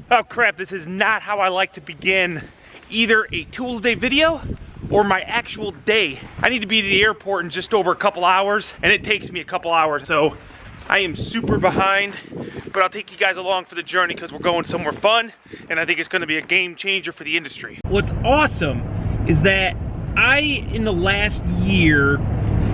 Oh crap, this is not how I like to begin either a Tools Day video or my actual day. I need to be to the airport in just over a couple hours, and it takes me a couple hours, so I am super behind, but I'll take you guys along for the journey because we're going somewhere fun, and I think it's gonna be a game changer for the industry. What's awesome is that I, in the last year,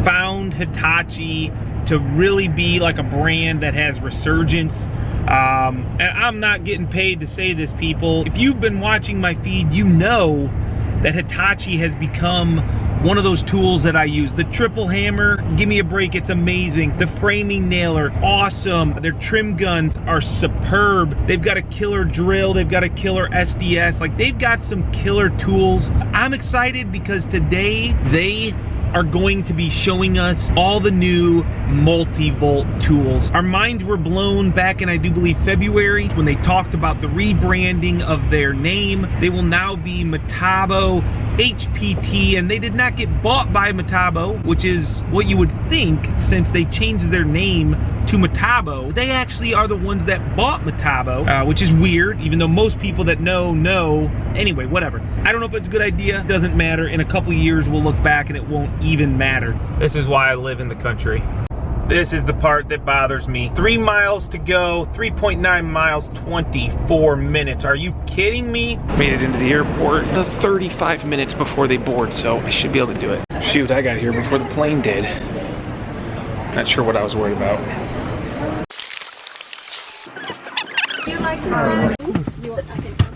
found Hitachi to really be like a brand that has resurgence. And I'm not getting paid to say this, people. If you've been watching my feed, you know that Hitachi has become one of those tools that I use. The triple hammer, give me a break, it's amazing. The framing nailer, awesome. Their trim guns are superb. They've got a killer drill, they've got a killer SDS. Like, they've got some killer tools. I'm excited because today they are going to be showing us all the new multi-volt tools. Our minds were blown back in, I do believe, February when they talked about the rebranding of their name. They will now be Metabo HPT, and they did not get bought by Metabo, which is what you would think since they changed their name to Metabo. They actually are the ones that bought Metabo, which is weird, even though most people that know. Anyway, whatever. I don't know if it's a good idea, doesn't matter. In a couple years, we'll look back and it won't even matter. This is why I live in the country. This is the part that bothers me. 3 miles to go, 3.9 miles, 24 minutes. Are you kidding me? Made it into the airport 35 minutes before they board, so I should be able to do it. Shoot, I got here before the plane did. Not sure what I was worried about.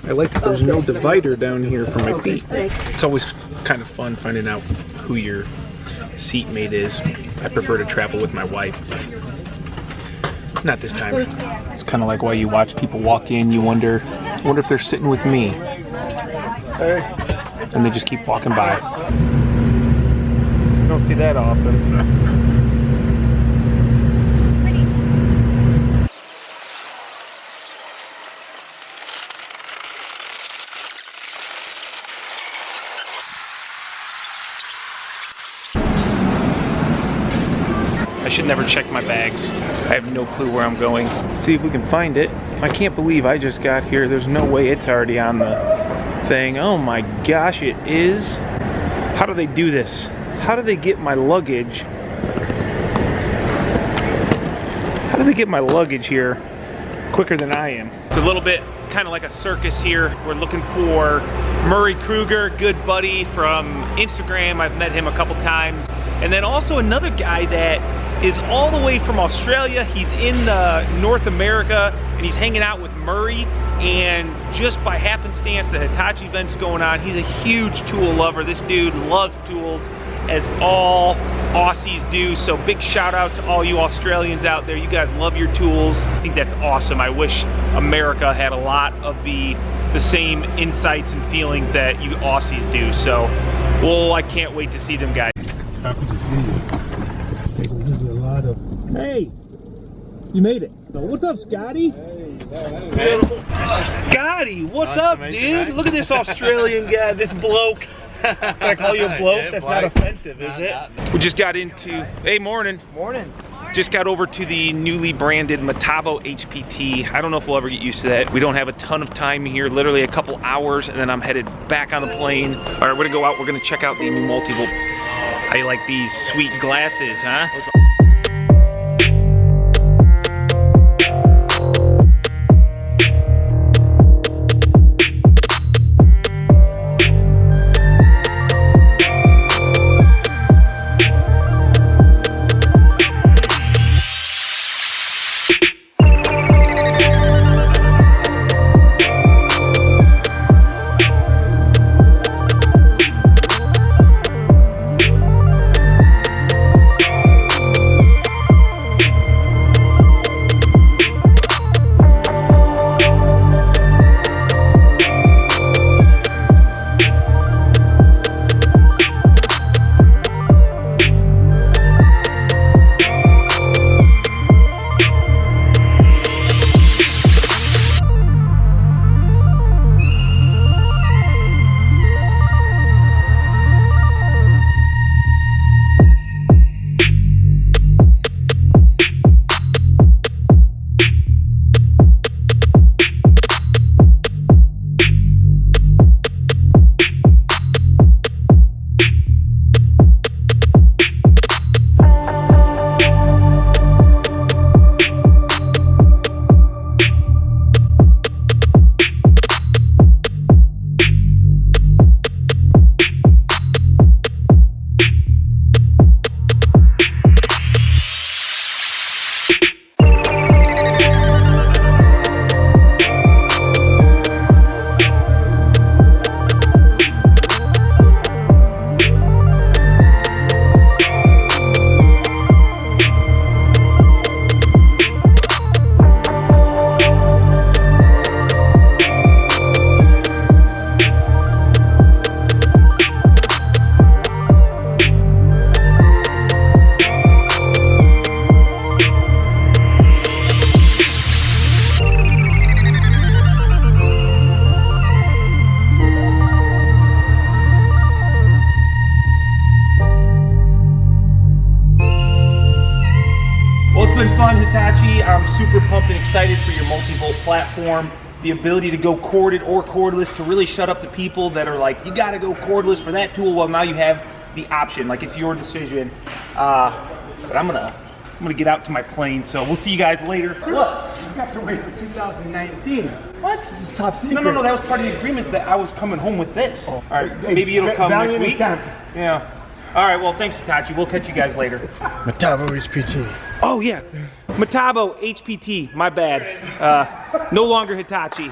I like that there's no divider down here for my feet. It's always kind of fun finding out who your seatmate is. I prefer to travel with my wife, but not this time. It's kind of like why you watch people walk in, you wonder if they're sitting with me. And they just keep walking by. You don't see that often. I should never check my bags. I have no clue where I'm going. Let's see if we can find it. I can't believe I just got here. There's no way it's already on the thing. Oh my gosh, it is. How do they do this? How do they get my luggage? How do they get my luggage here quicker than I am? It's a little bit kind of like a circus here. We're looking for Murray Kruger, good buddy from Instagram. I've met him a couple times. And then also another guy that is all the way from Australia. He's in North America and he's hanging out with Murray, and just by happenstance the Hitachi event's going on. He's a huge tool lover. This dude loves tools, as all Aussies do, so big shout out to all you Australians out there. You guys love your tools. I think that's awesome. I wish America had a lot of the same insights and feelings that you Aussies do. So, well, I can't wait to see them guys. Happy to see you. There's a lot of... Hey! You made it. So what's up, Scotty? Hey. Scotty, what's up, dude? Look at this Australian guy, this bloke. Can I call you a bloke? That's not offensive, is it? We just got into... Hey, morning. Morning. Just got over to the newly branded Metabo HPT. I don't know if we'll ever get used to that. We don't have a ton of time here, literally a couple hours, and then I'm headed back on the plane. All right, we're gonna go out, we're gonna check out the new multi-volt. How you like these sweet glasses, huh? Hitachi, I'm super pumped and excited for your multi-volt platform. The ability to go corded or cordless to really shut up the people that are like, you gotta go cordless for that tool. Well, now you have the option, like it's your decision. But I'm gonna get out to my plane, so we'll see you guys later. What? You have to wait till 2019. What? This is top secret. No, that was part of the agreement that I was coming home with this. Oh. All right, maybe it'll come next week. Yeah. All right, well, thanks, Hitachi. We'll catch you guys later. Metabo HPT. Oh, yeah. Metabo HPT, my bad. No longer Hitachi.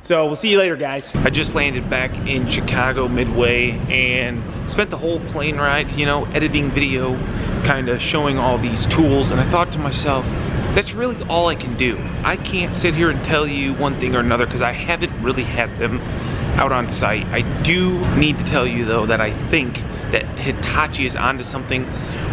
So we'll see you later, guys. I just landed back in Chicago Midway and spent the whole plane ride, you know, editing video, kind of showing all these tools. And I thought to myself, that's really all I can do. I can't sit here and tell you one thing or another because I haven't really had them out on site. I do need to tell you though that I think that Hitachi is onto something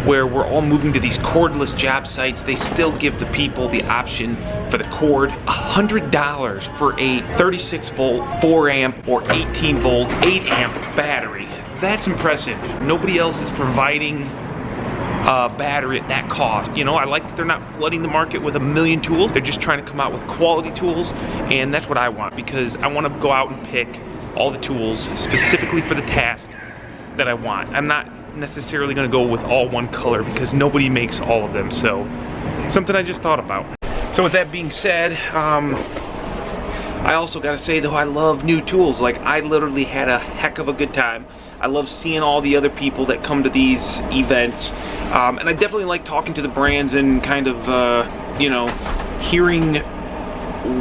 where we're all moving to these cordless job sites. They still give the people the option for the cord. $100 for a 36 volt, 4 amp or 18 volt, 8 amp battery. That's impressive. Nobody else is providing a battery at that cost. You know, I like that they're not flooding the market with a million tools. They're just trying to come out with quality tools, and that's what I want, because I want to go out and pick all the tools specifically for the task that I want. I'm not necessarily going to go with all one color because nobody makes all of them. So something I just thought about. So with that being said, I also got to say though, I love new tools. Like, I literally had a heck of a good time. I love seeing all the other people that come to these events, and I definitely like talking to the brands and kind of you know, hearing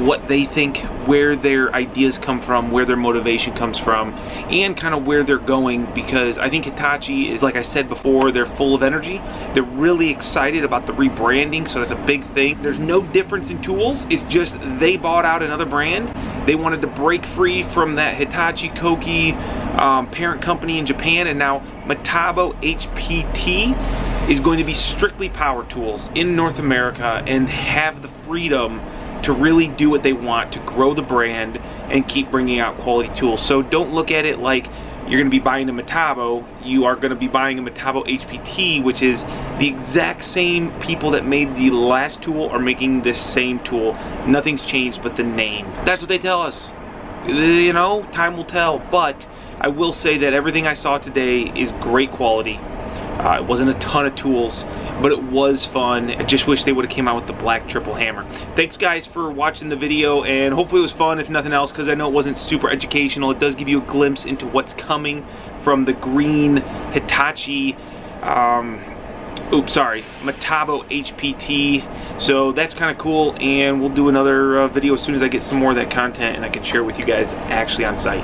what they think, where their ideas come from, where their motivation comes from, and kind of where they're going, because I think Hitachi is, like I said before, they're full of energy. They're really excited about the rebranding, so that's a big thing. There's no difference in tools. It's just they bought out another brand. They wanted to break free from that Hitachi Koki parent company in Japan, and now Metabo HPT is going to be strictly power tools in North America and have the freedom to really do what they want to grow the brand and keep bringing out quality tools. So don't look at it like you're going to be buying a Metabo. You are going to be buying a Metabo HPT, which is the exact same people that made the last tool are making this same tool. Nothing's changed but the name. That's what they tell us. You know, time will tell, but I will say that everything I saw today is great quality. It wasn't a ton of tools, but it was fun. I just wish they would have came out with the black triple hammer. Thanks guys for watching the video, and hopefully it was fun if nothing else, because I know it wasn't super educational. It does give you a glimpse into what's coming from the green Hitachi, Metabo HPT. So that's kind of cool, and we'll do another video as soon as I get some more of that content and I can share with you guys actually on site.